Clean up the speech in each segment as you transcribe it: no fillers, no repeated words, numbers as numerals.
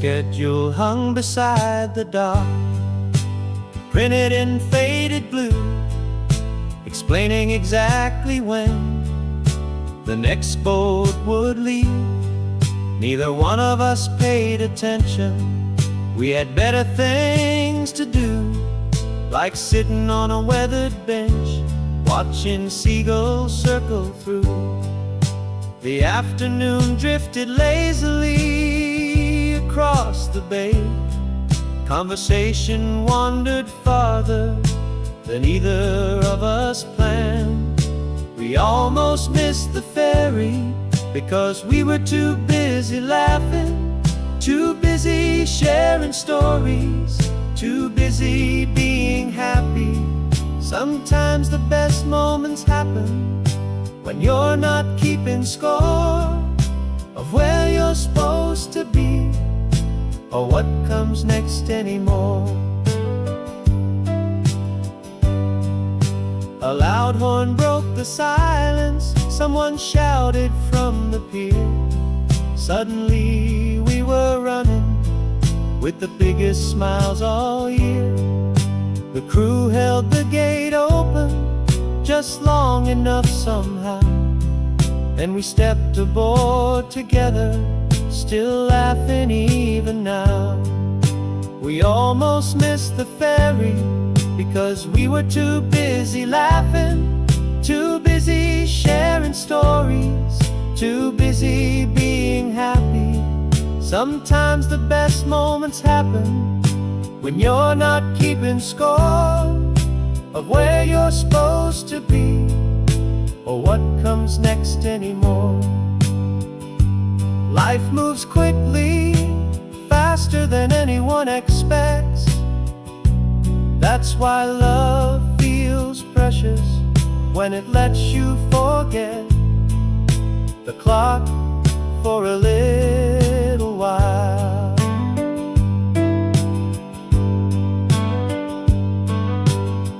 schedule hung beside the dock, printed in faded blue, explaining exactly when the next boat would leave. Neither one of us paid attention. We had better things to do, like sitting on a weathered bench, watching seagulls circle through. The afternoon drifted lazily across the bay. Conversation wandered farther than either of us planned. We almost missed the ferry because we were too busy laughing, too busy sharing stories, too busy being happy. Sometimes the best moments happen when you're not keeping score of where you're supposed to be or what comes next anymore. A loud horn broke the silence. Someone shouted from the pier. Suddenly we were running with the biggest smiles all year. The crew held the gate open just long enough somehow. Then we stepped aboard together, still laughing even now. We almost missed the ferry because we were too busy laughing, too busy sharing stories, too busy being happy. Sometimes the best moments happen when you're not keeping score of where you're supposed to be or what comes next anymore. Life moves quickly, faster than anyone expects. That's why love feels precious when it lets you forget the clock for a little while.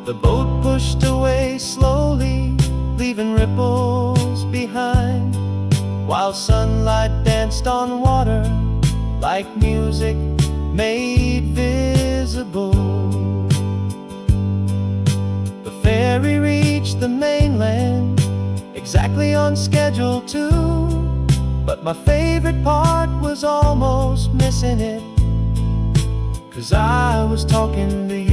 The boat pushed away slowly, leaving ripples behind, while sunlight danced on water like music made visible. The ferry reached the mainland exactly on schedule too, but my favorite part was almost missing it, 'cause I was talking to you.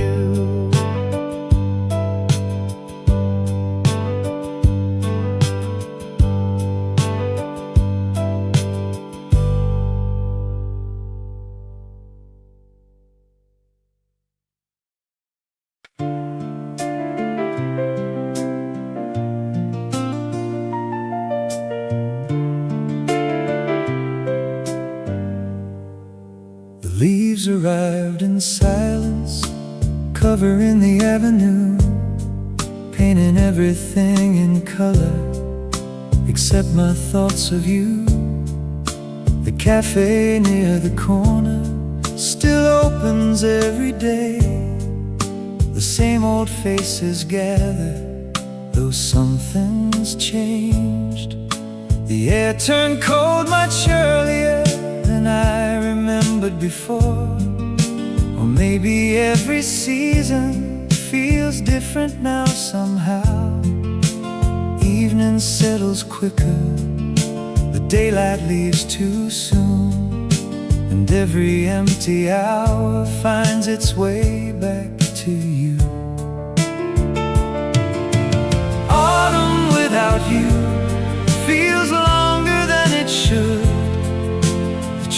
Leaves arrived in silence, covering the avenue, painting everything in color except my thoughts of you. The cafe near the corner still opens every day. The same old faces gather, though something's changed. The air turned cold much earlier than I remembered before. Or maybe every season feels different now somehow. Evening settles quicker, the daylight leaves too soon, and every empty hour finds its way back to you. Autumn without you feels longer than it should.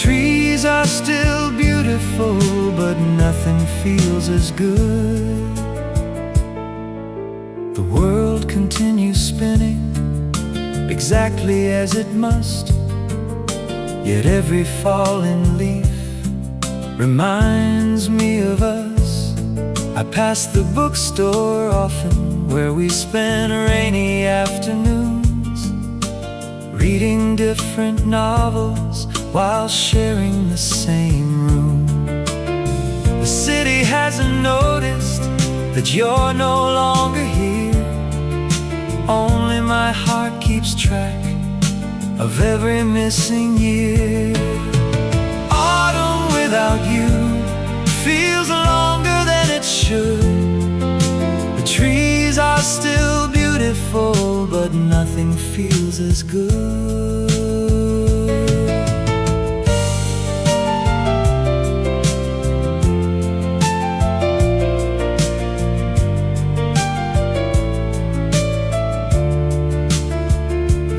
Trees are still beautiful, but nothing feels as good. The world continues spinning exactly as it must, yet every falling leaf reminds me of us. I pass the bookstore often, where we spend rainy afternoons, reading different novels while sharing the same room. The city hasn't noticed that you're no longer here. Only my heart keeps track of every missing year. Autumn without you feels longer than it should. The trees are still beautiful, but nothing feels as good.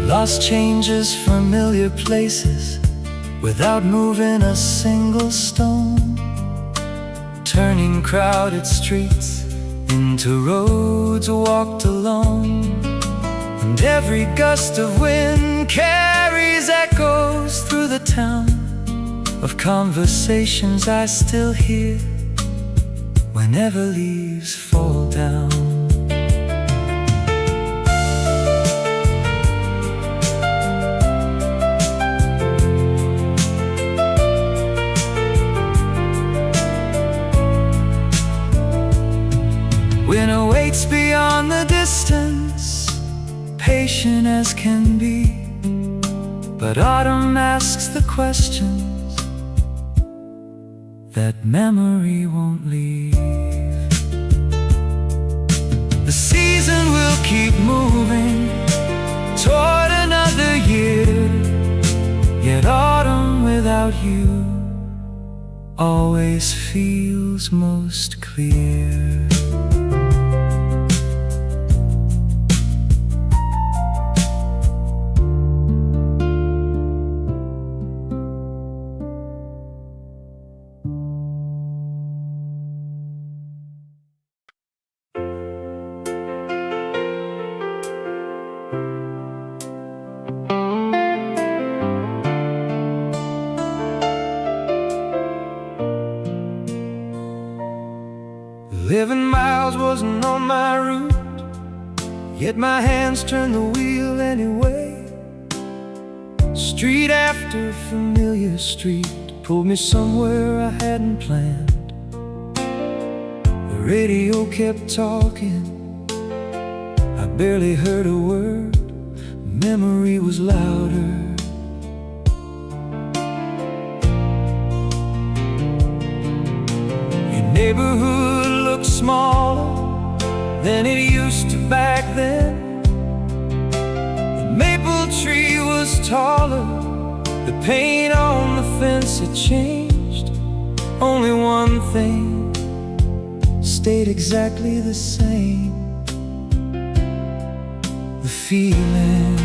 Lost changes familiar places without moving a single stone, turning crowded streets into roads walked alone. And every gust of wind carries echoes through the town of conversations I still hear whenever leaves fall down. Winter waits beyond the distance, patient as can be, but autumn asks the questions that memory won't leave. The season will keep moving toward another year, yet autumn without you always feels most clear. Living miles wasn't on my route, yet my hands turned the wheel anyway. Street after familiar street pulled me somewhere I hadn't planned. The radio kept talking, I barely heard a word. Memory was louder. Your neighborhood looked smaller than it used to back then. The maple tree was taller, the paint on the fence had changed. Only one thing stayed exactly the same: the feeling.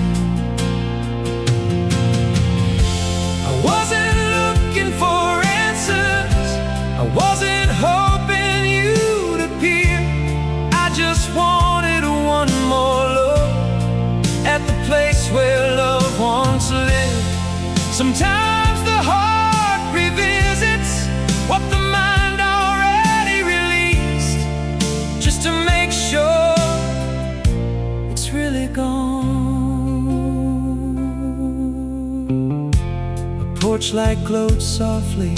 I wasn't looking for answers, I wasn't hoping you'd appear. I just wanted one more look at the place where love once lived. Sometimes the heart revisits what the mind already released, just to make sure it's really gone. A porch light glowed softly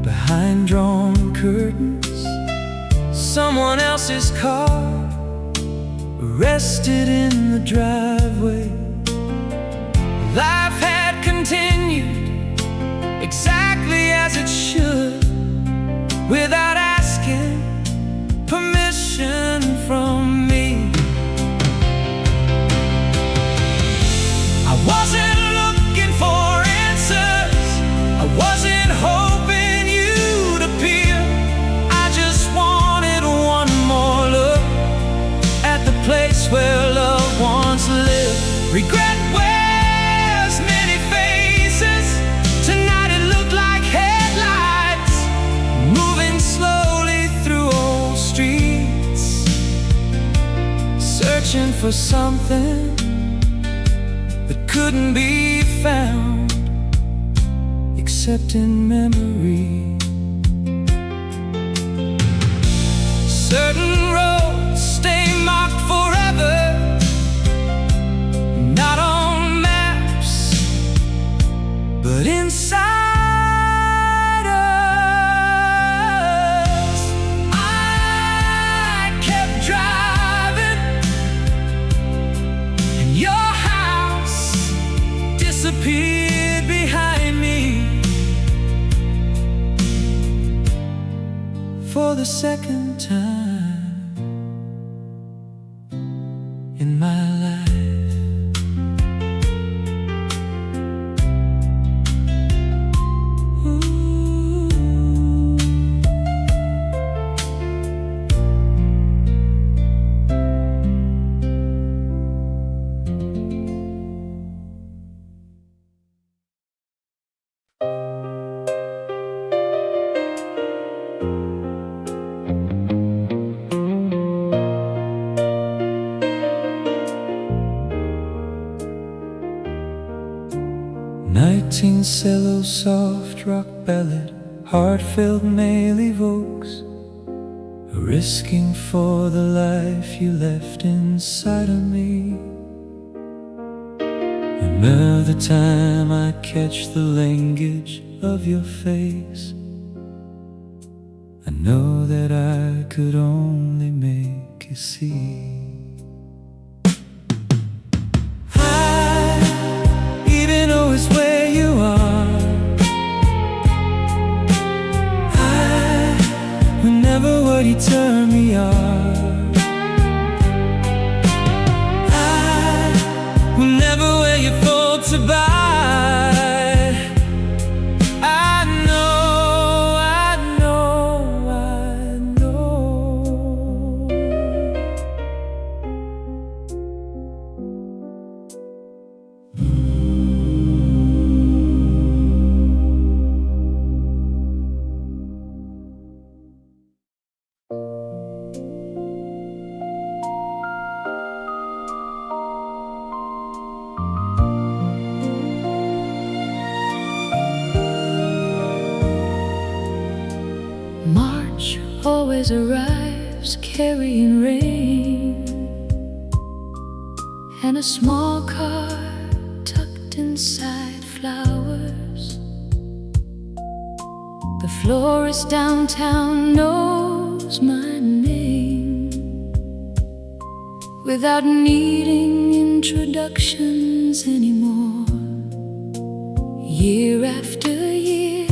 behind drawn curtains. Someone else's car rested in the driveway. Life had continued exactly as it should, without asking permission from me. I wasn't looking for answers, I wasn't hoping you'd appear. I just wanted one more look at the place where love once lived. Regret wears many faces. Tonight it looked like headlights moving slowly through old streets, searching for something that couldn't be found except in memory. Certain roads stay marked forever, not on maps, but inside us. I kept driving, and your house disappeared behind me. the second time in my life. 19 cello soft rock ballad, heartfelt male evokes, risking for the life you left inside of me. Another time I catch the language of your face, I know that I could only make you see. Is where you are. I will never what you turn me on. I will never where you fall to buy. March always arrives carrying rain and a small car tucked inside flowers. The florist downtown knows my name without needing introductions anymore. Year after year,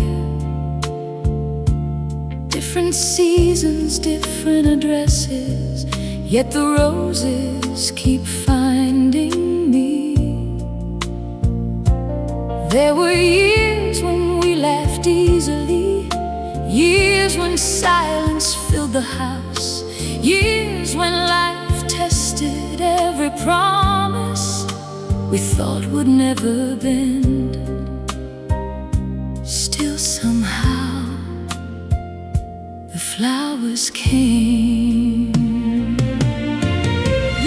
different seasons, different addresses, yet the roses keep finding me. There were years when we laughed easily, years when silence filled the house, years when life tested every promise we thought would never bend. Still somehow the flowers came.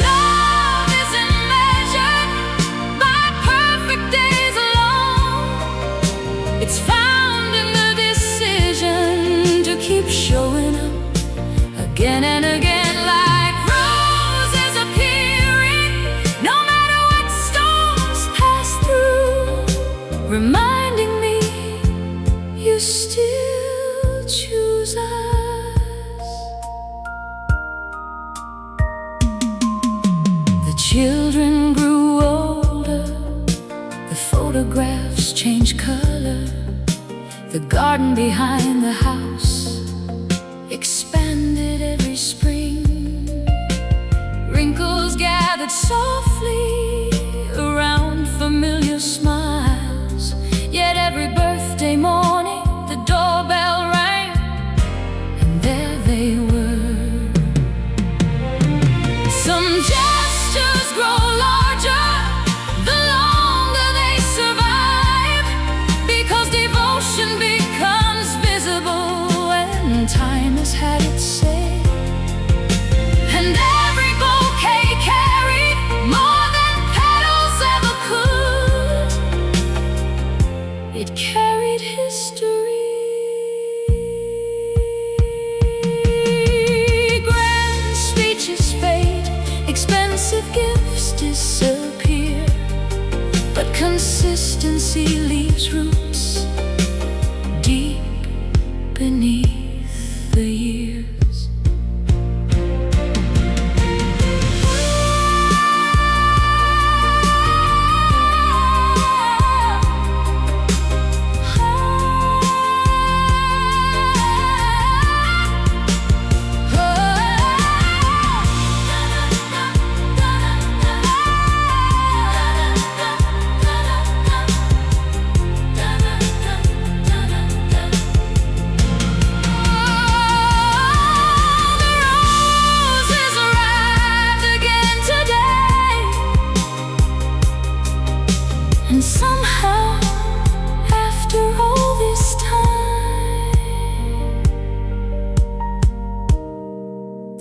Love isn't measured by perfect days alone. It's found in the decision to keep showing up again and again, like roses appearing no matter what storms pass through, reminding me you still choose us. The children grew older, the photographs changed color, the garden behind the house expanded every spring. Wrinkles gathered softly around familiar smiles, yet every birthday morning the doorbell rang, and there they were. Some gestures grow larger the longer they survive, because devotion becomes visible when time has had its say. And every bouquet carried more than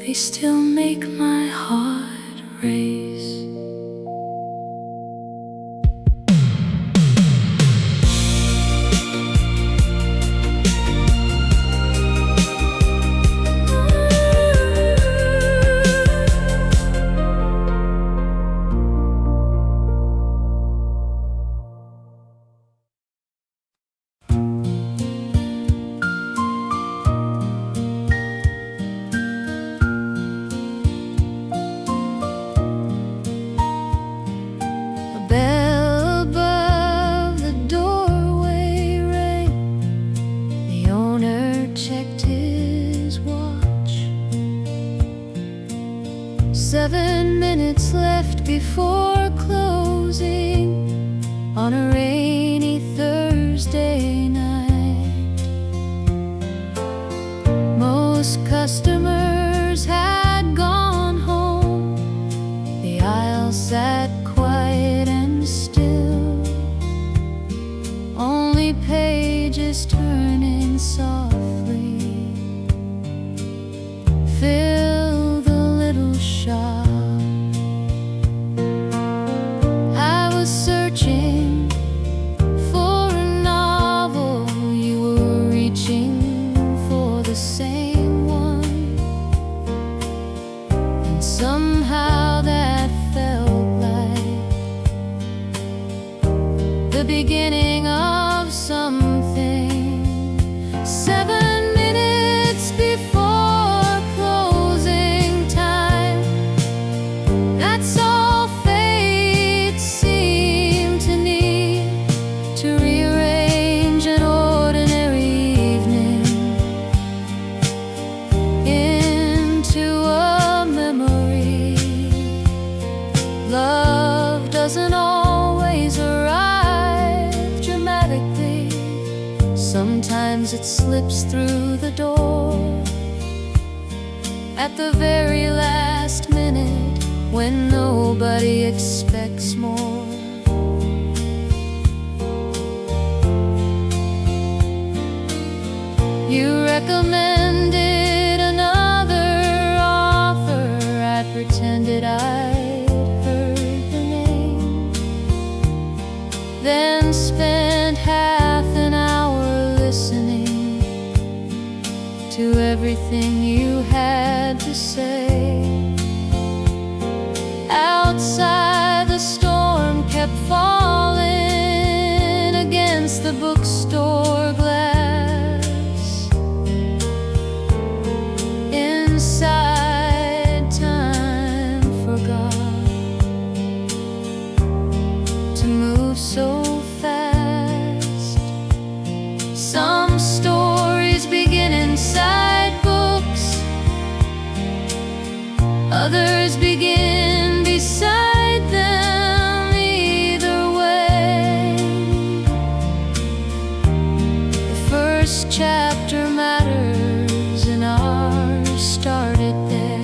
they still make my heart race. Doorway rang. The owner checked his watch. 7 minutes left before closing on a rainy Thursday night. Most customers had gone home. The aisle sat quiet and still, only pages turning softly fill the little shop. I was searching for a novel, you were reaching for the same one, and somehow that felt like the beginning of something. 7 minutes before closing time, that's all fate seemed to need to rearrange an ordinary evening into a memory. Love doesn't always arrive dramatically. Sometimes it slips through the door at the very last minute when nobody expects more. You recommended another author. I pretended I'd heard the name, then spent half an hour listening to everything you had to say. Outside, the storm kept falling against the bookstore glass. Inside, time forgot to move so fast. Some stories begin inside books, others begin beside them. Either way, the first chapter matters, and ours started there.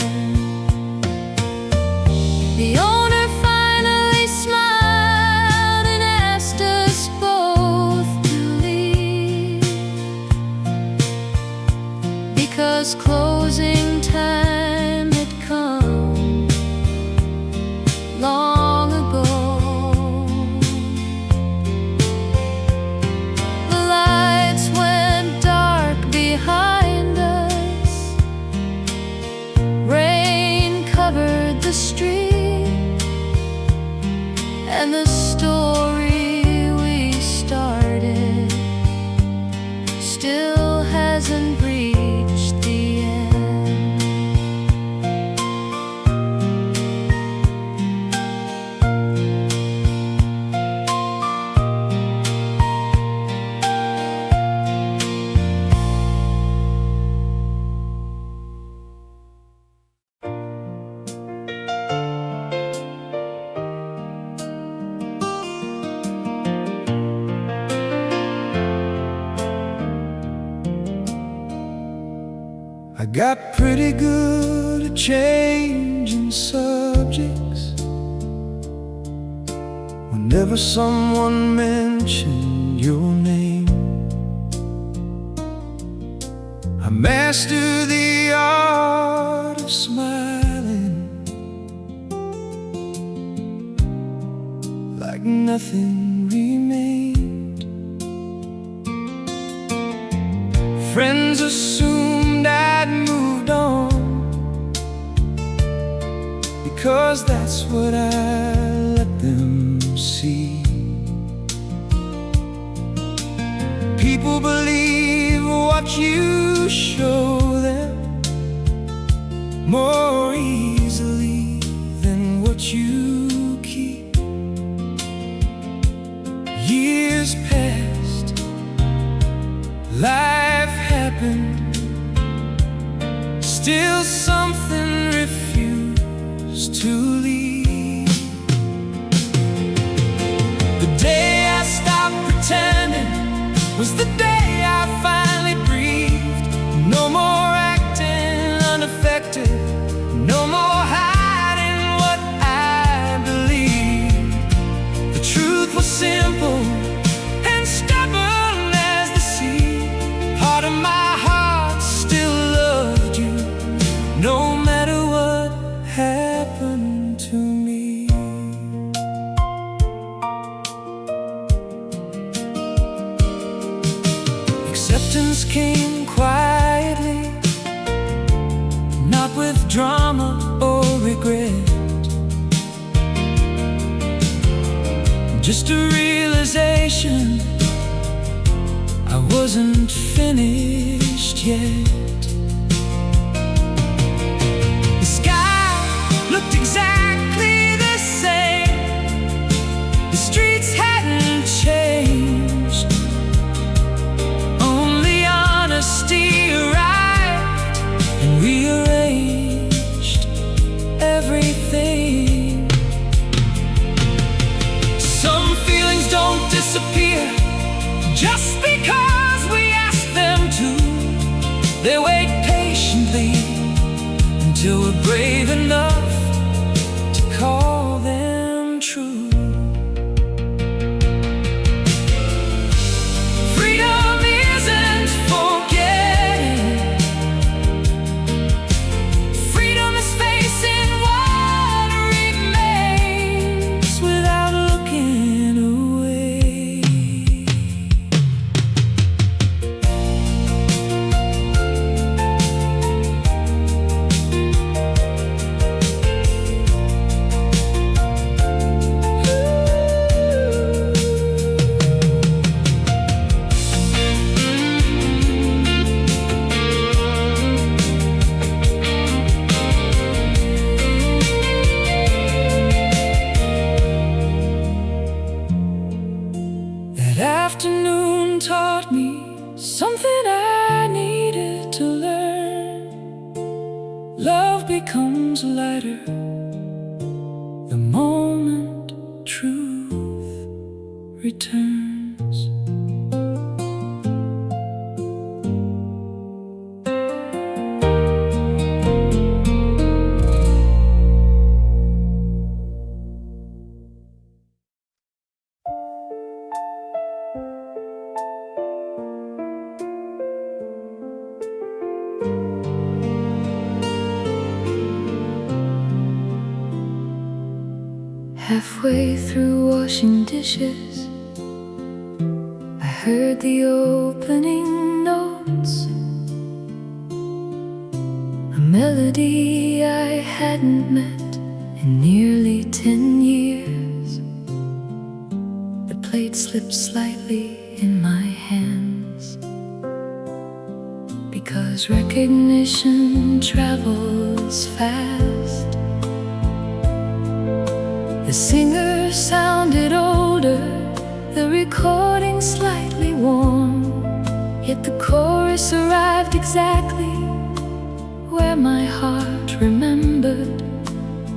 The owner finally smiled and asked us both to leave, because closing time had come long ago. The lights went dark behind us. Rain covered the street, and the story we started still hasn't reached the end. I got pretty good at changing subjects whenever someone mentioned your name. I mastered the art of smiling like nothing remained. Friends assumed I'd moved on, because that's what I let them see. People believe what you show them more easily than what you keep. Years passed, life happened, still something refused to leave. The day I stopped pretending was the day I finally breathed. No more acting unaffected, no more hiding what I believed. The truth was simple and stubborn as the sea. Part of my heart still loved you, no matter what happened to me. Acceptance came quietly, not with drama or regret. Just a realization I wasn't finished yet. The sky looked exactly the same, the streets hadn't changed, only honesty arrived and rearranged everything. Some feelings don't disappear just because we ask them to. They wait patiently until we're brave enough to call them true. Freedom isn't forgetting. Freedom is facing what remains without looking away. That afternoon taught me something I needed to learn. Love becomes lighter the moment truth returns. Halfway through washing dishes, I heard the opening notes, a melody I hadn't met in nearly 10 years. The plate slipped slightly in my hands, because recognition travels fast. The singer sounded older, the recording slightly worn, yet the chorus arrived exactly where my heart remembered.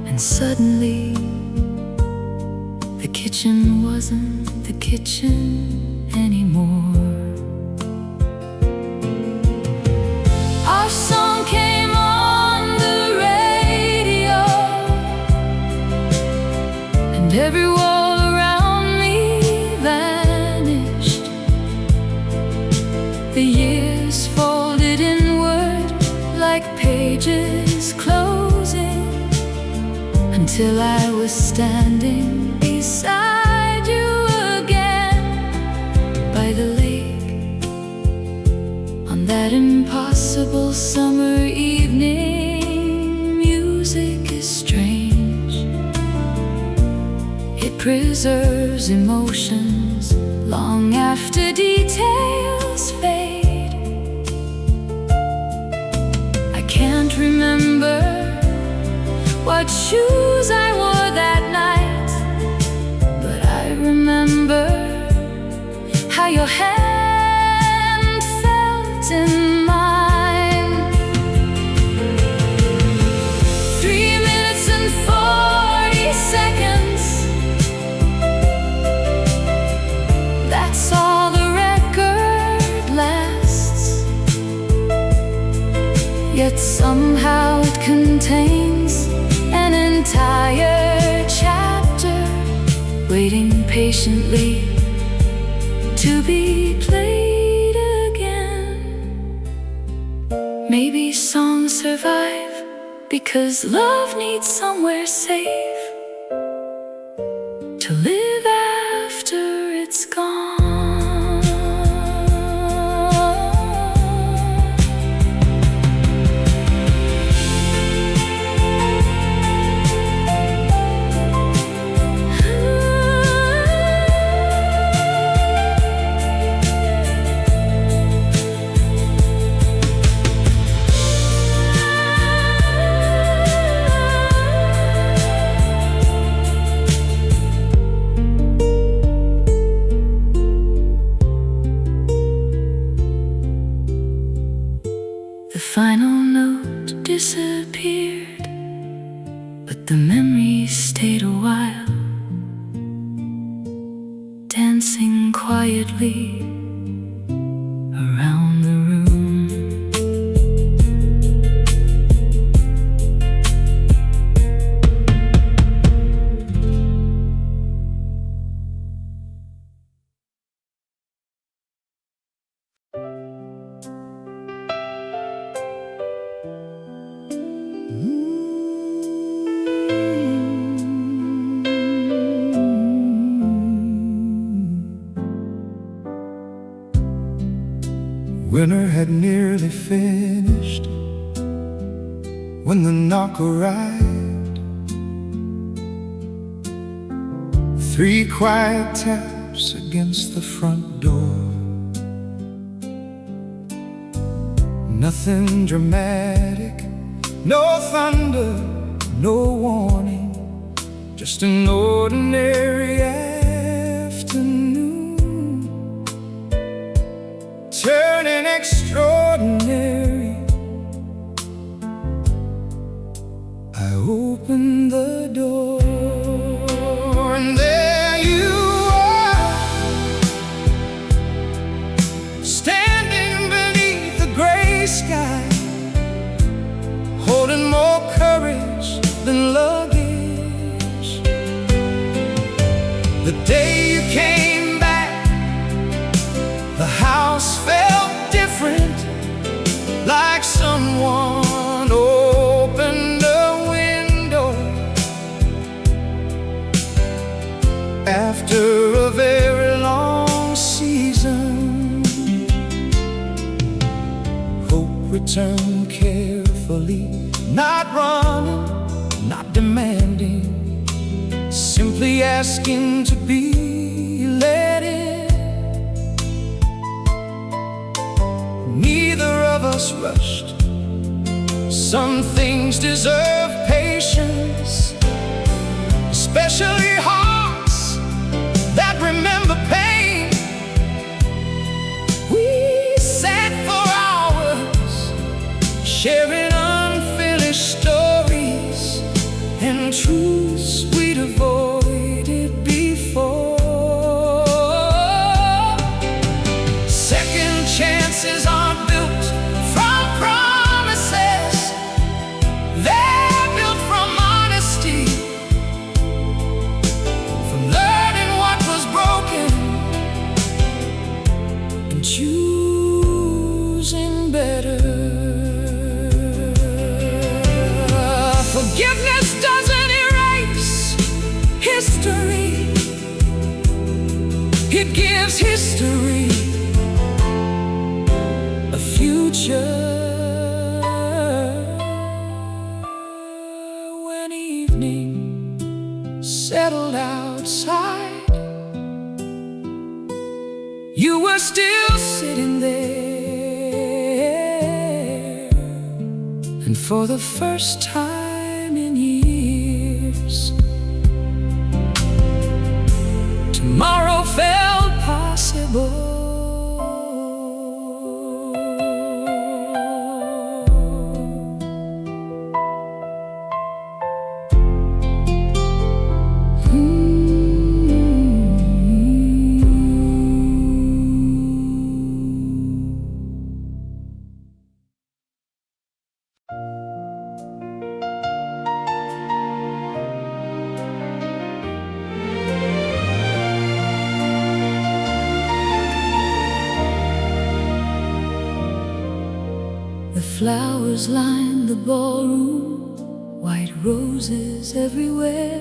And suddenly, the kitchen wasn't the kitchen anymore. Our song came on the radio, and every wall around me vanished. The years folded inward like pages closed. until I was standing beside you again by the lake on that impossible summer evening. Music is strange, it preserves emotions long after details fade. I can't remember what shoes I wore that night, but I remember how your hand felt in mine. 3 minutes and 40 seconds, that's all the record lasts. Yet somehow it contains an entire chapter waiting patiently to be played again. Maybe songs survive because love needs somewhere safe to live after it's gone. The final note disappeared, but the memories stayed a while, dancing quietly around the room. Winter had nearly finished when the knock arrived. 3 quiet taps against the front door. Nothing dramatic, no thunder, no warning, just an ordinary afternoon turning extraordinary. I opened the door, and there you are, standing beneath the gray sky, holding more courage than luggage. The day you came back, the house felt different, like someone opened a window after a very long season. Hope returned carefully, not running, not demanding, simply asking to be let in. Neither of us rushed. Some things deserve patience, especially hearts that remember pain. We sat for hours, sharing unfinished stories and truths we'd avoided before. Second chances aren't built from promises, they're gives history a future. When evening settled outside, you were still sitting there, and for the first time in years, tomorrow felt possible. The flowers lined the ballroom, white roses everywhere,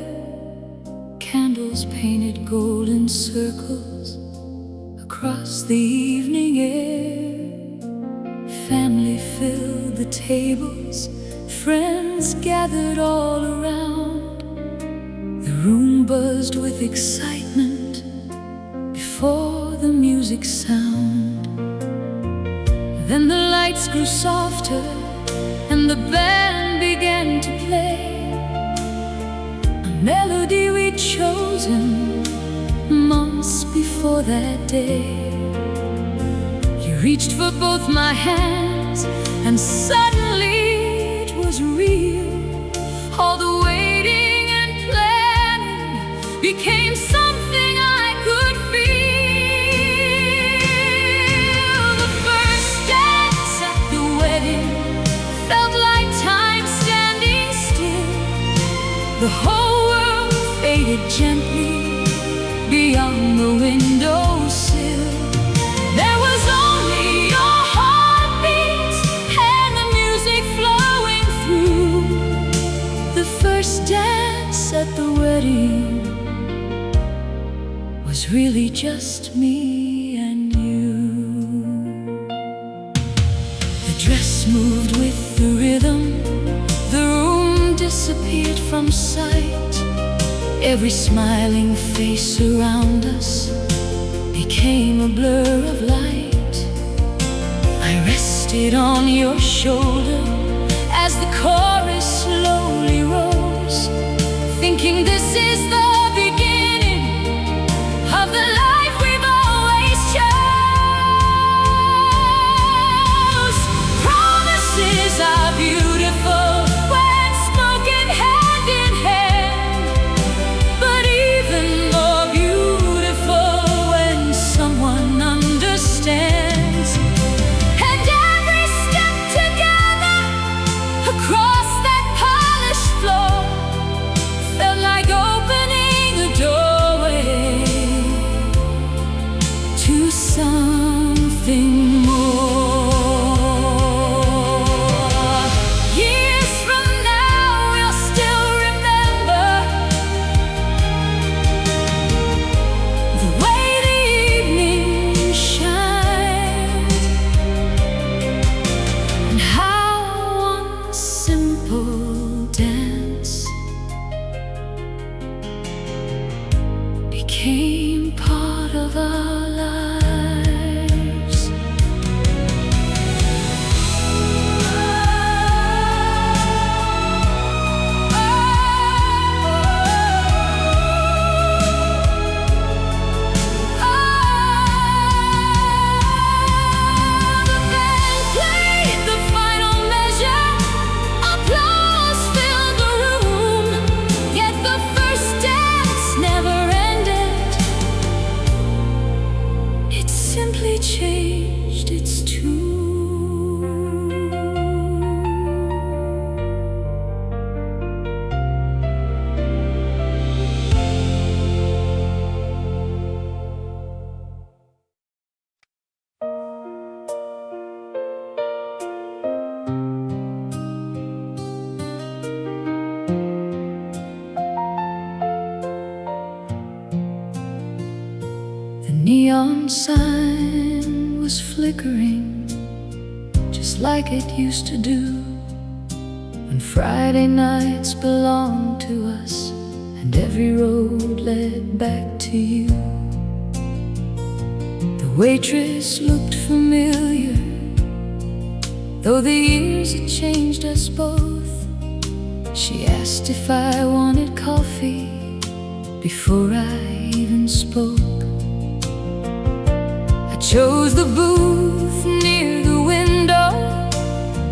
candles painted golden circles across the evening air. Family filled the tables, friends gathered all around. The room buzzed with excitement before the music sound. Then the lights grew softer and the band began to play a melody we'd chosen months before that day. You reached for both my hands and suddenly it was real. All the waiting and planning became something I could feel. Felt like time standing still. The whole world faded gently beyond the windowsill. There was only your heartbeat and the music flowing through. The first dance at the wedding was really just me and you. The dress moved with the rhythm, the room disappeared from sight. Every smiling face around us became a blur of light. I rested on your shoulder as the chorus slowly rose, thinking this is the beginning of the life we've always chose. Promises are beautiful when spoken hand in hand, but even more beautiful when someone understands. And every step together across that polished floor felt like opening a doorway to something more. Years from now we'll still remember the way the evening shined, and how one simple dance became part of our lives. The band played the final measure, applause filled the room, yet the first dance never ended. neon sign was flickering just like it used to do when Friday nights belonged to us and every road led back to you. The waitress looked familiar, though the years had changed us both. She asked if I wanted coffee before I even spoke. I chose the booth near the window,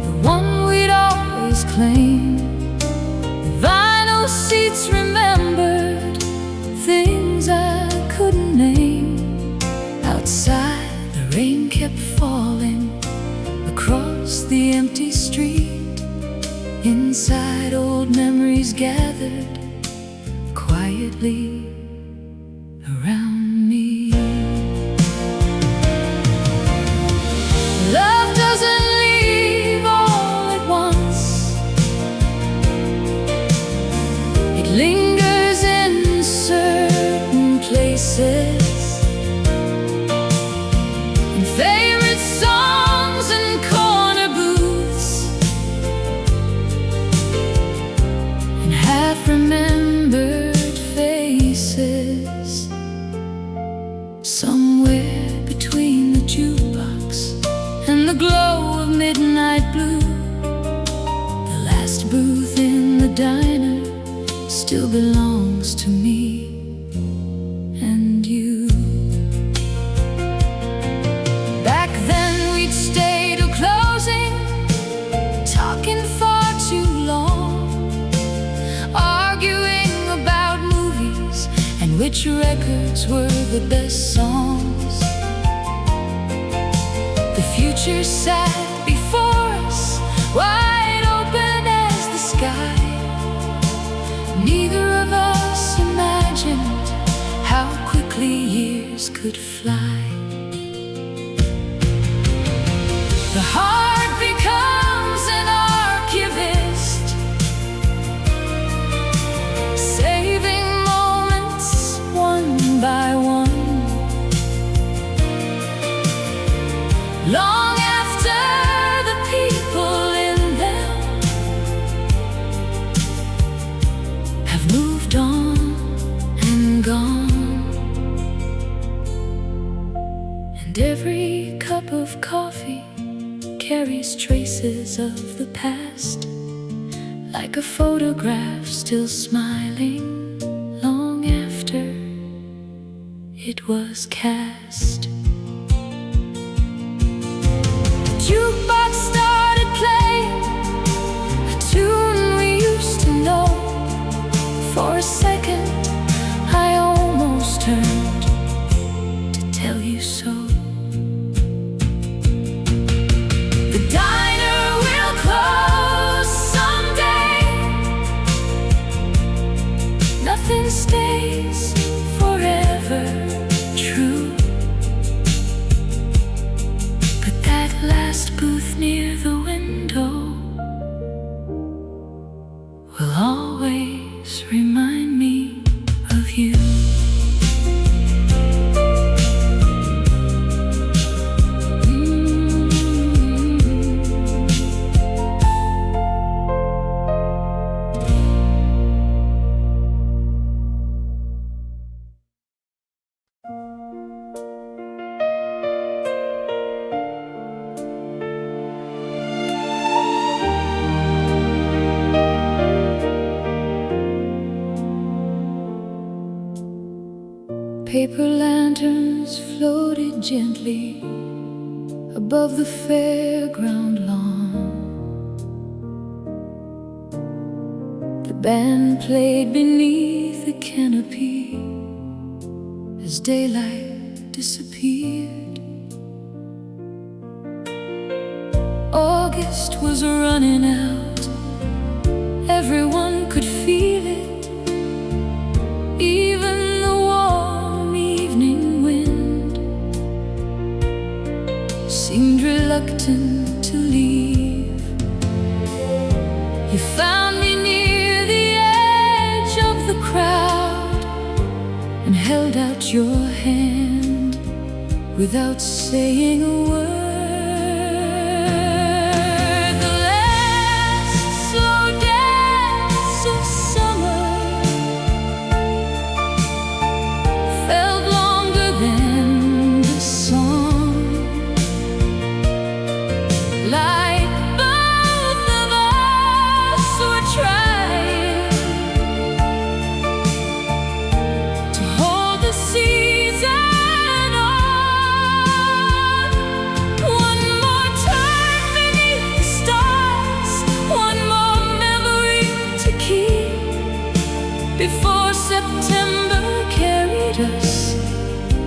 the one we'd always claimed. The vinyl seats remembered things I couldn't name. Outside, the rain kept falling across the empty street. Inside, old memories gathered quietly around me. Love doesn't leave all at once. It lingers in certain places, in favorite songs and corner booths, and half-remembered faces. Somewhere between the jukebox and the glow of midnight blue, the last booth in the diner still belongs to me and you. Back then we'd stay till closing, talking far too long, arguing about movies and which records were the best songs. The future sat before us, wide open as the sky. Neither of us imagined how quickly years could fly. The heart becomes an archivist, saving moments one by one, long after the people in them have moved on and gone. And every cup of coffee carries traces of the past, like a photograph still smiling long after it was cast. The jukebox started playing a tune we used to know. For a second I almost turned to tell you so. The diner will close someday. Nothing stays forever true, but that last booth near the window will always remind me of you. Paper lanterns floated gently above the fairground lawn. The band played beneath the canopy as daylight disappeared. August was running out, everyone could feel it, even the warm evening wind seemed reluctant to leave. You found me near the edge of the crowd and held out your hand. without saying a word. The last slow dance of summer felt longer than the song, like both of us were trying to hold the season on. One more time beneath the stars, one more memory to keep before September carried us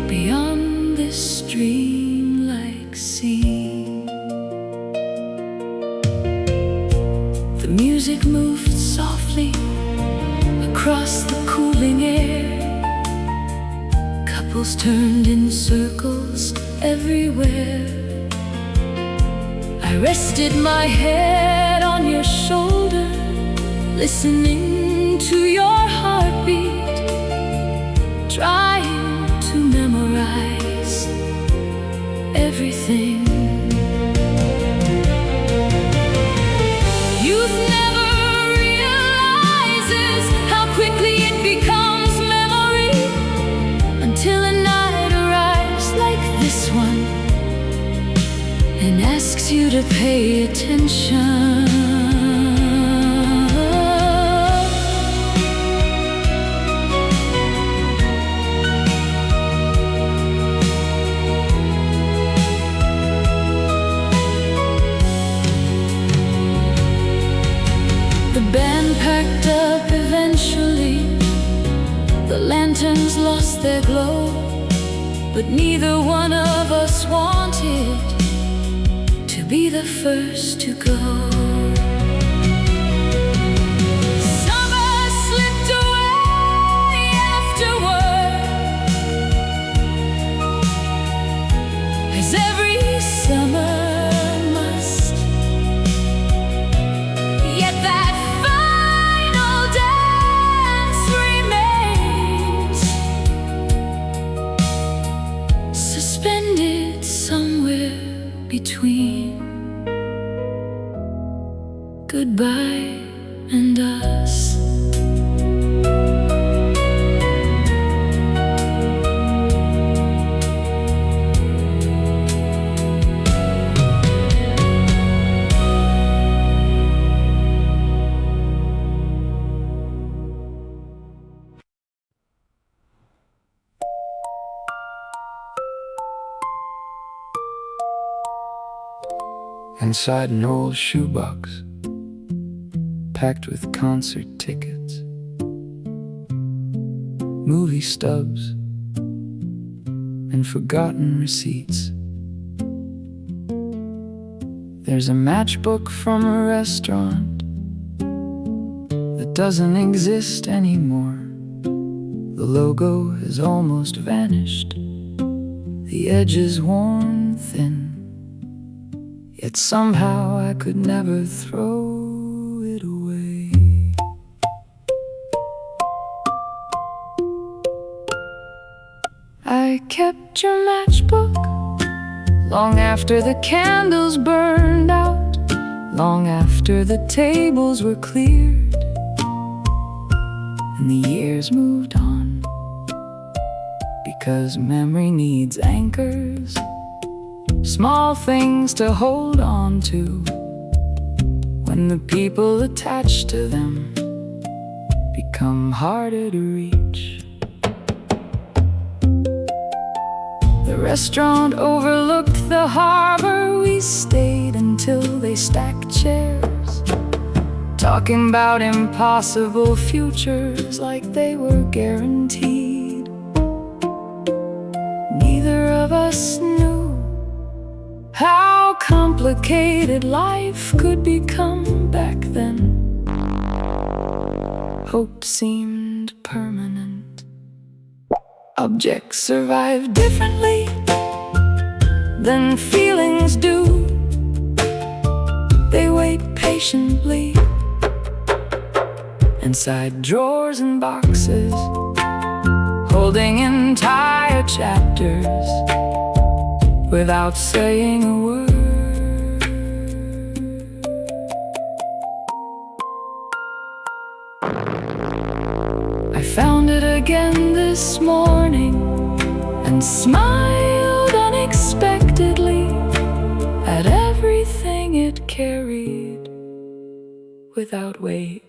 beyond this dreamlike sea. The music moved softly across the cooling air. Couples turned in circles everywhere. I rested my head on your shoulder, listening to your heartbeat, trying to memorize everything. Youth never realizes how quickly it becomes memory, until a night arrives like this one and asks you to pay attention. The band packed up eventually. The lanterns lost their glow, but neither one of us wanted to be the first to go. Summer slipped away afterward, as every summer must. Yet that final dance remains suspended somewhere between goodbye and us. Inside an old shoebox, packed with concert tickets, movie stubs, and forgotten receipts. There's a matchbook from a restaurant that doesn't exist anymore. The logo has almost vanished, the edges worn thin. Yet somehow I could never throw it away. I kept your matchbook long after the candles burned out, long after the tables were cleared and the years moved on, because memory needs anchors, small things to hold on to when the people attached to them become harder to reach. The restaurant overlooked the harbor. We stayed until they stacked chairs, talking about impossible futures like they were guaranteed. Neither of us knew how complicated life could become back then. Hope seemed permanent. Objects survive differently than feelings do. They wait patiently inside drawers and boxes, holding entire chapters without saying a word. I found it again this morning and smiled unexpectedly at everything it carried without weight.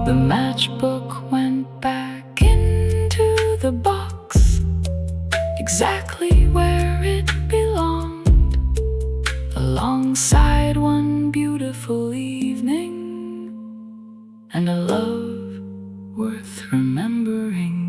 The matchbook went back into the box, exactly where it belonged, alongside one beautiful evening and a love worth remembering.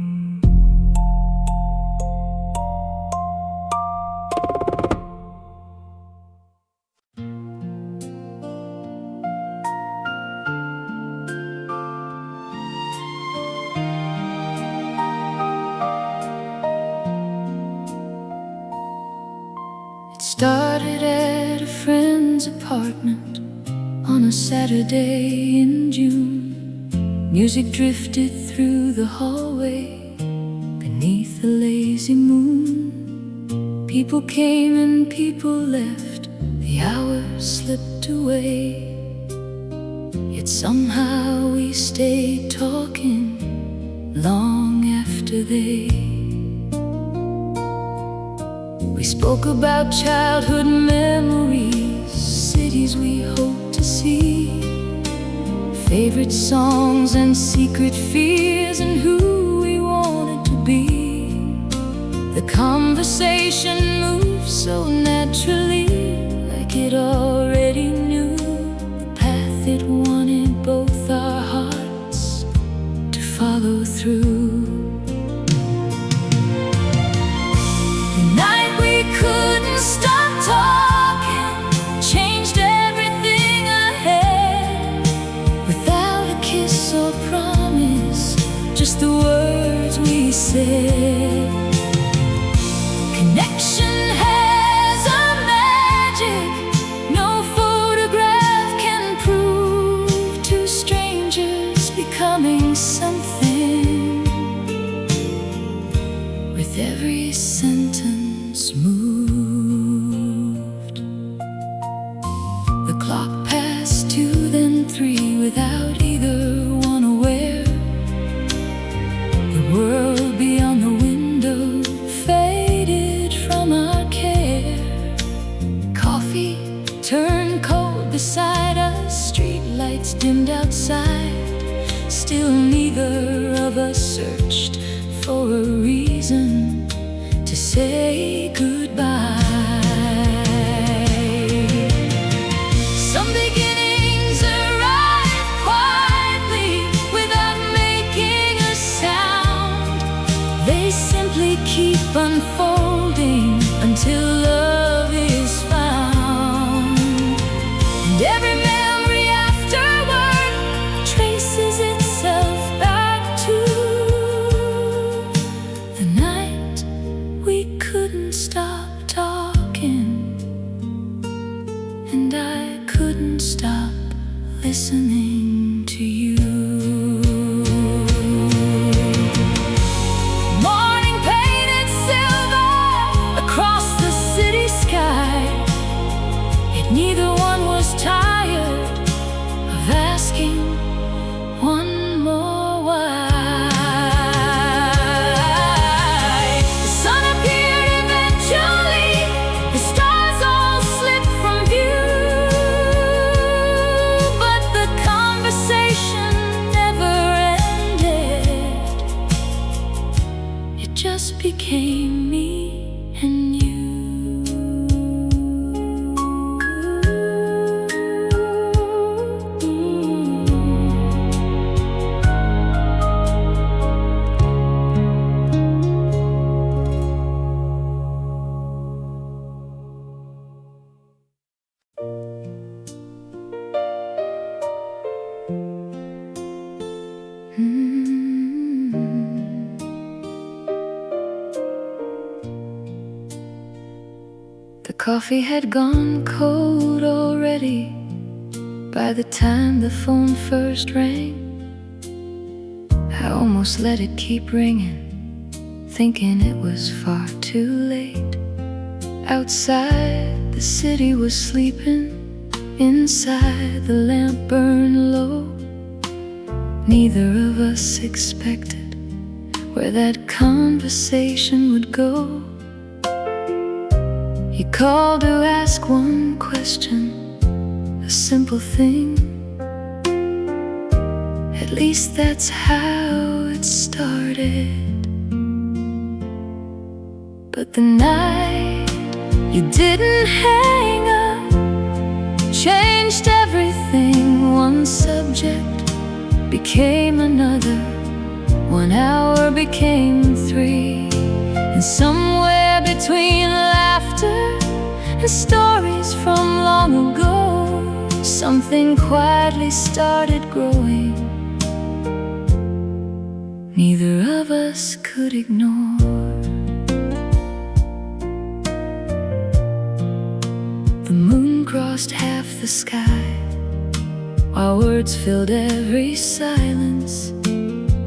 It started at a friend's apartment on a Saturday in June. Music drifted through the hallway beneath the lazy moon. People came and people left, the hours slipped away. Yet somehow we stayed talking long after they. We spoke about childhood memories, cities we hope to see, favorite songs and secret fears, and who we wanted to be. The conversation moved so naturally, like it already knew the path it wanted both our hearts to follow through. Couldn't stop talking, changed everything I had, without a kiss or promise, just the words we said. Connection has a magic no photograph can prove. Two strangers becoming something with every sentence moved. The clock passed 2, then 3, without either one aware. The world beyond the window faded from our care. Coffee turned cold beside us, street lights dimmed outside. Still neither of us searched for a reason to say goodbye. Some beginnings arrive quietly without making a sound. They simply keep unfolding until love is found. And every memory afterward traces itself back to the night we couldn't stop talking. coffee had gone cold already by the time the phone first rang. I almost let it keep ringing, thinking it was far too late. Outside, the city was sleeping. Inside, the lamp burned low. Neither of us expected where that conversation would go. You called to ask one question, a simple thing. At least that's how it started. But the night you didn't hang up changed everything. One subject became another, 1 hour became 3, and somewhere between laughter and stories from long ago, something quietly started growing. Neither of us could ignore. The moon crossed half the sky, while words filled every silence.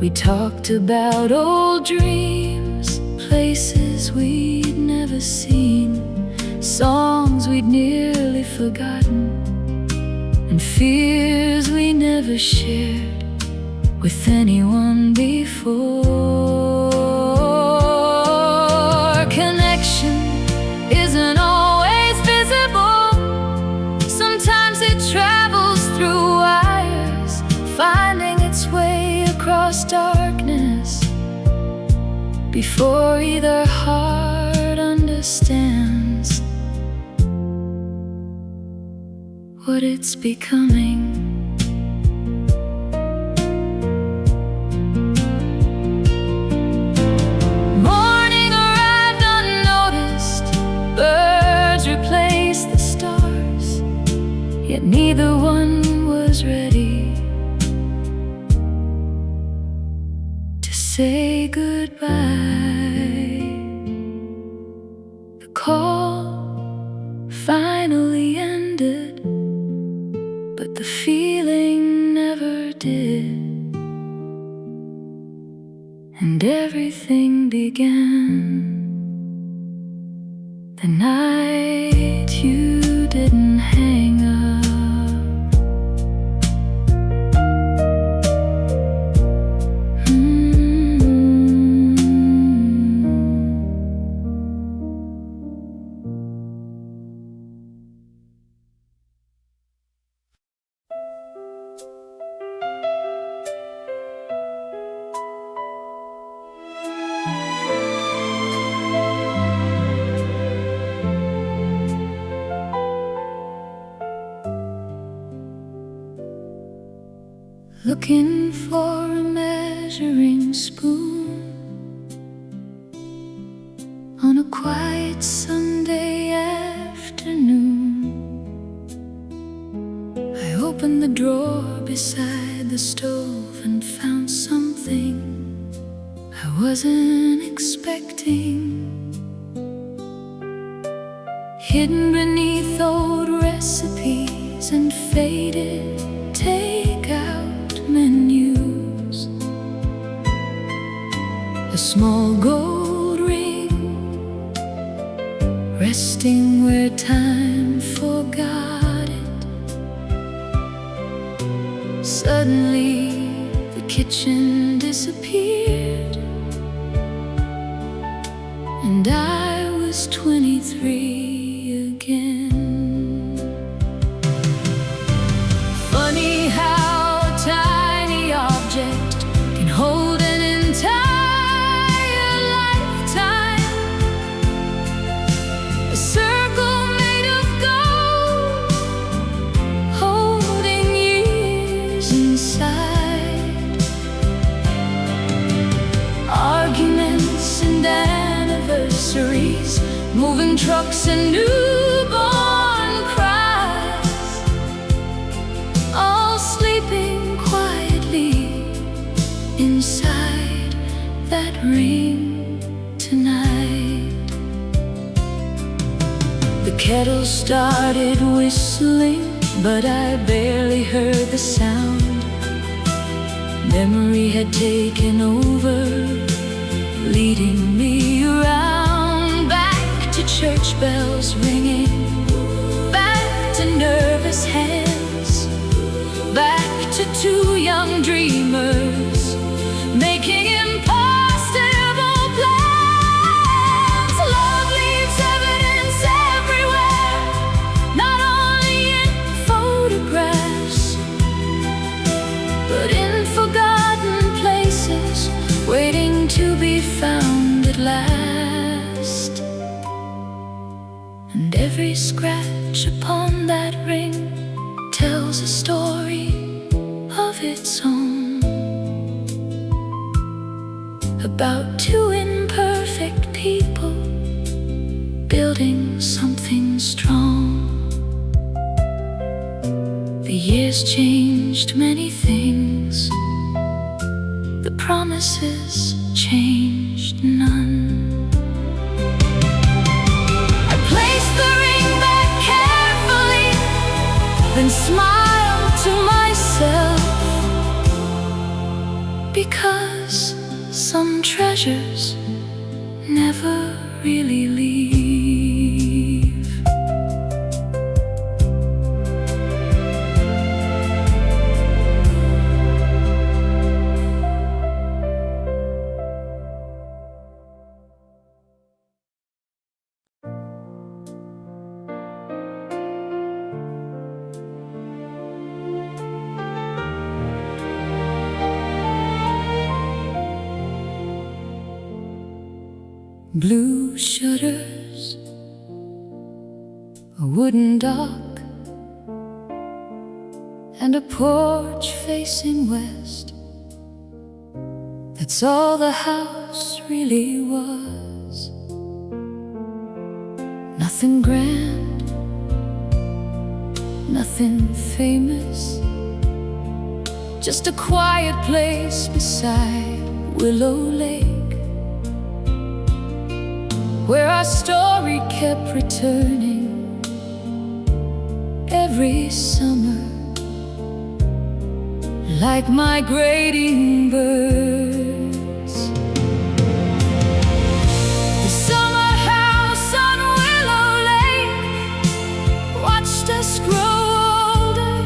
We talked about old dreams, places we'd never seen, songs we'd nearly forgotten, and fears we never shared with anyone before. Connection isn't always visible. Sometimes it travels through wires, finding its way across darkness before either heart understands what it's becoming. Morning arrived unnoticed, birds replaced the stars, yet neither one was ready to say goodbye. The call finally ended, but the feeling never did, and everything began the night you didn't hang up. Looking for a measuring spoon on a quiet Sunday afternoon. I opened the drawer beside the stove and found something I wasn't expecting, hidden beneath old recipes and faded takeout menus. A small gold ring resting where time forgot it. Suddenly the kitchen disappeared, and I was 23 again. Funny how a tiny object can hold an entire lifetime. A circle made of gold, holding years inside. Arguments and anniversaries, moving trucks and newborn cries, all sleeping quietly inside that ring tonight. The kettle started whistling, but I barely heard the sound. Memory had taken over, leading me around. Back to church bells ringing, back to nervous hands, back to two young dreamers making impossible plans. Love leaves evidence everywhere, not only in photographs, but in forgotten places, waiting to be found at last. And every scratch upon that ring tells a story of its own, about two imperfect people building something strong. The years changed many things, the promises changed none. I placed the ring back carefully, then smiled to myself, because some treasures never really leave. Blue shutters, a wooden dock, and a porch facing west. That's all the house really was. Nothing grand, nothing famous, just a quiet place beside Willow Lake, where our story kept returning every summer, like migrating birds. The summer house on Willow Lake watched us grow older,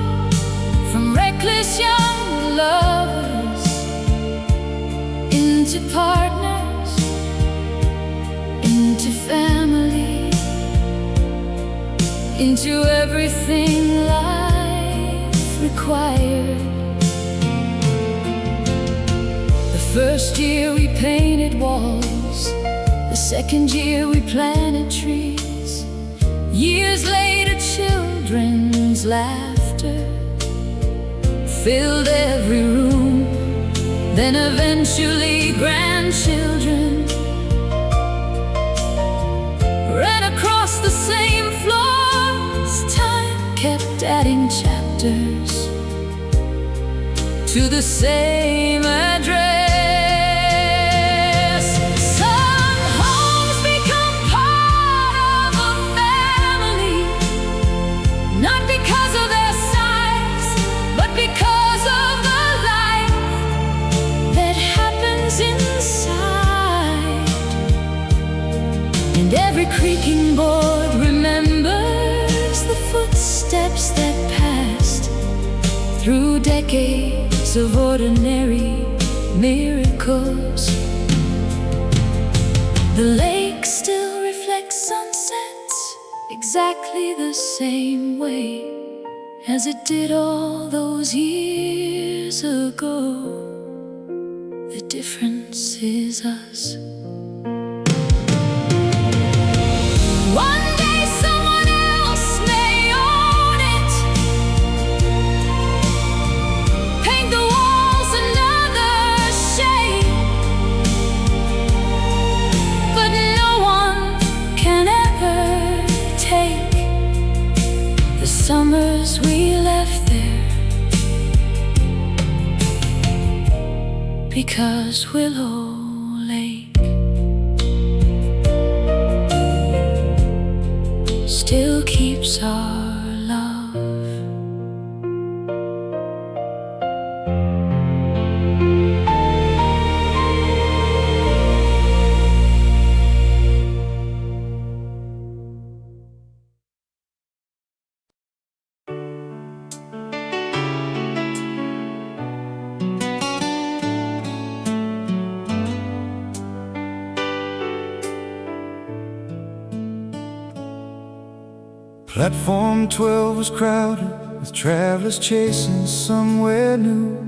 from reckless young lovers into partners, into family, into everything life required. The first year we painted walls, the second year we planted trees. Years later, children's laughter filled every room. Then eventually grandchildren ran across the same floors. Time kept adding chapters to the same address. Some homes become part of a family, not because of their size, but because of the life that happens inside. And every creaking board remembers the footsteps that passed through decades of ordinary miracles. The lake still reflects sunsets exactly the same way as it did all those years ago. The difference is us. One day someone else may own it, paint the walls another shade, but no one can ever take the summers we left there, because Willow Lake still keeps our love. Platform 12 was crowded with travelers chasing somewhere new.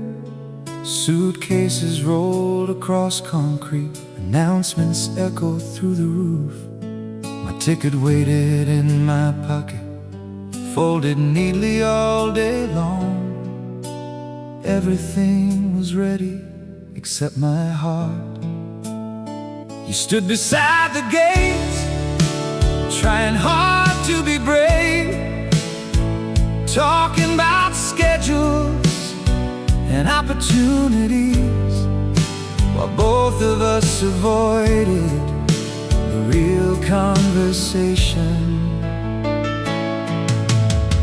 Suitcases rolled across concrete, announcements echoed through the roof. My ticket waited in my pocket, folded neatly all day long. Everything was ready except my heart. You stood beside the gate, trying hard to be brave, talking about schedules and opportunities, while both of us avoided the real conversation.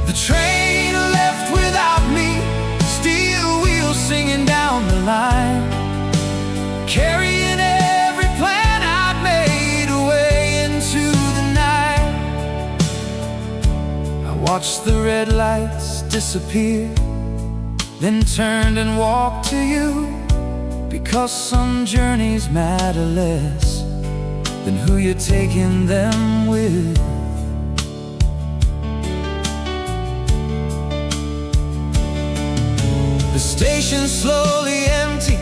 The train left without me, steel wheels singing down the line, carrying every plan I'd made away into the night. I watched the red lights disappear, then turned and walked to you, because some journeys matter less than who you're taking them with. The station slowly emptied,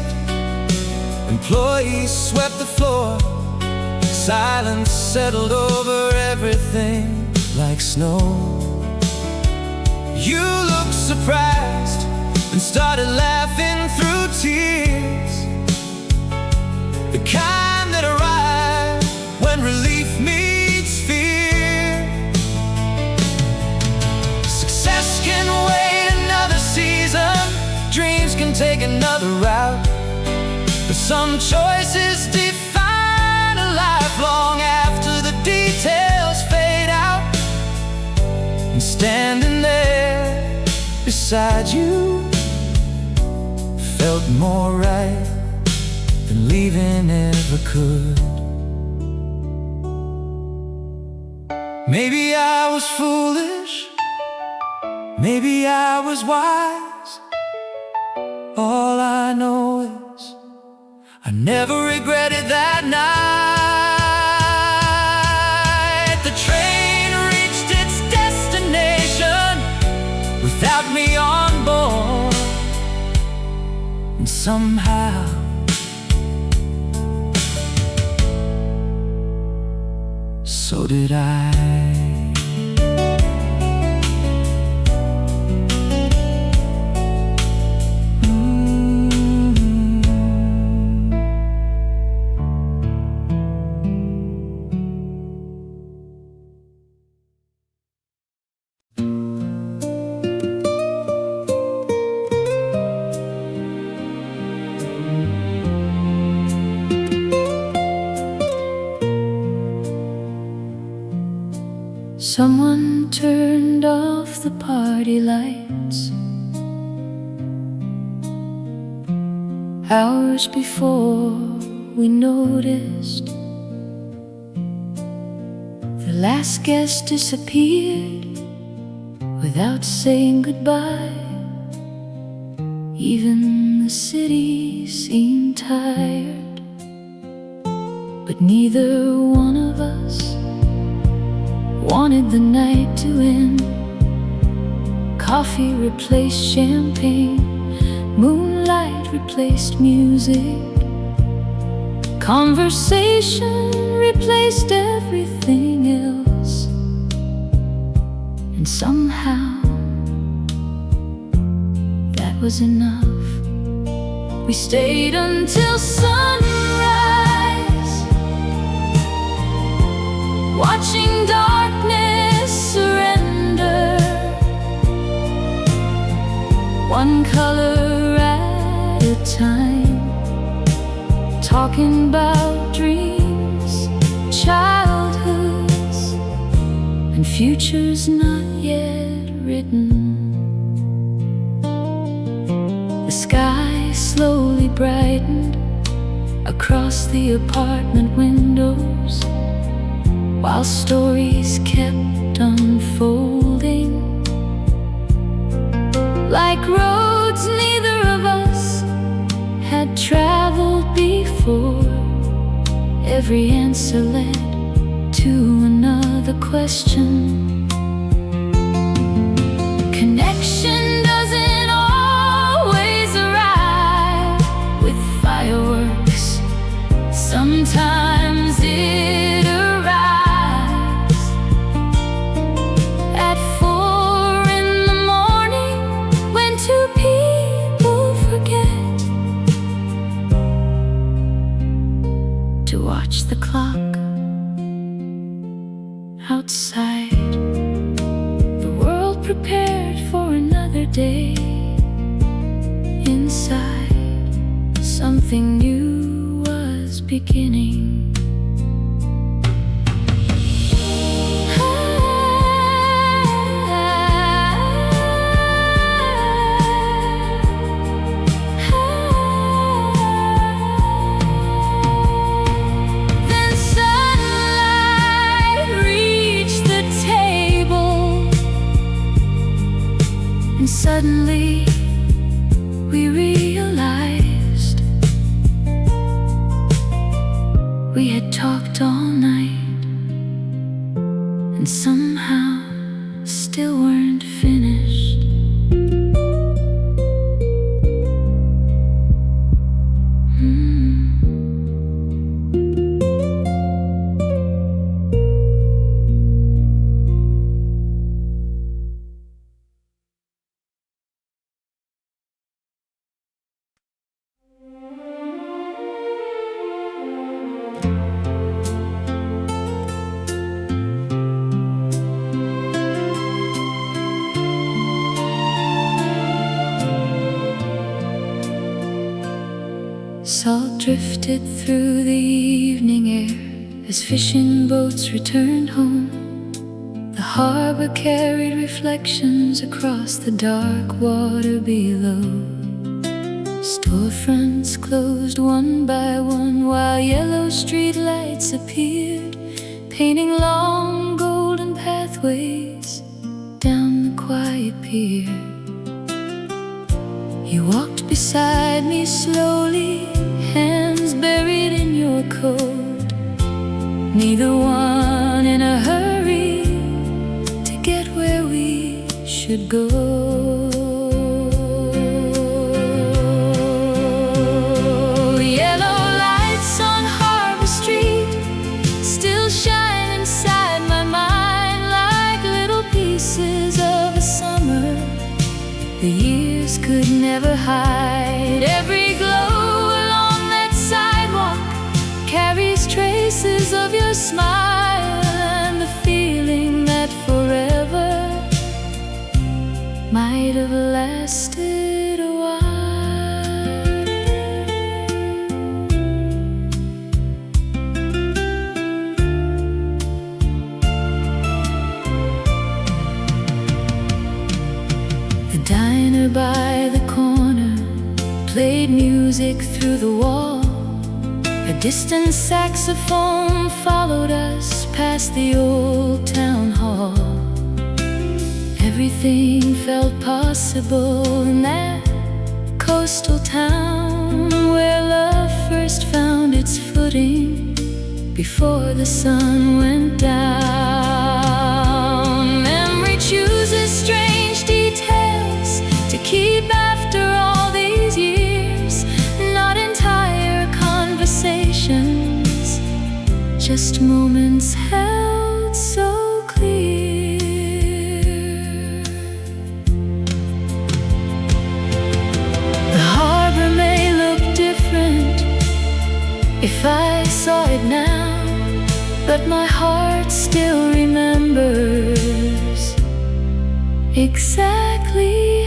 employees swept the floor, silence settled over everything like snow. You looked surprised and started laughing through tears, the kind that arrive when relief meets fear. Success can wait another season, dreams can take another route, but some choices define a life long after the details fade out. And standing there beside you felt more right than leaving ever could. Maybe I was foolish, maybe I was wise. All I know is I never regretted that night. The train reached its destination without me on board, and somehow so did I. Someone turned off the party lights hours before we noticed. The last guest disappeared without saying goodbye. Even the city seemed tired, but neither one of us wanted the night to end. Coffee replaced champagne, moonlight replaced music, conversation replaced everything else. And somehow that was enough. We stayed until sunrise, watching darkness surrender, one color at a time, talking about dreams, childhoods, and and futures not yet written. The sky slowly brightened across the apartment windows, while stories kept unfolding. Like roads neither of us had traveled before, every answer led to another question. Connection doesn't always arrive with fireworks. Sometimes it arrives at 4 in the morning, when two people forget to watch the clock outside. The world prepared for another day. Inside, something new was beginning. Then sunlight reached the table, and suddenly we realized we had talked all night, and somehow still weren't finished. Salt drifted through the evening air as fishing boats returned home. The harbor carried reflections across the dark water below. Storefronts closed one by one, while yellow street lights appeared, painting long golden pathways down the quiet pier. You walked beside me slowly, hands buried in your coat, neither one in a hurry to get where we should go. Yellow lights on Harbor Street still shine inside my mind like little pieces of a summer the years could never hide. Every glow along that sidewalk carries traces of your smile, and the feeling that forever might have lasted a while. The diner by the corner played music through the wall. A distant saxophone followed us past the old town hall. Everything felt possible in that coastal town where love first found its footing before the sun went down. Memory chooses strange details to keep after all these years. Not entire conversations, just moments held so clear. The harbor may look different if I saw it now, but my heart still remembers exactly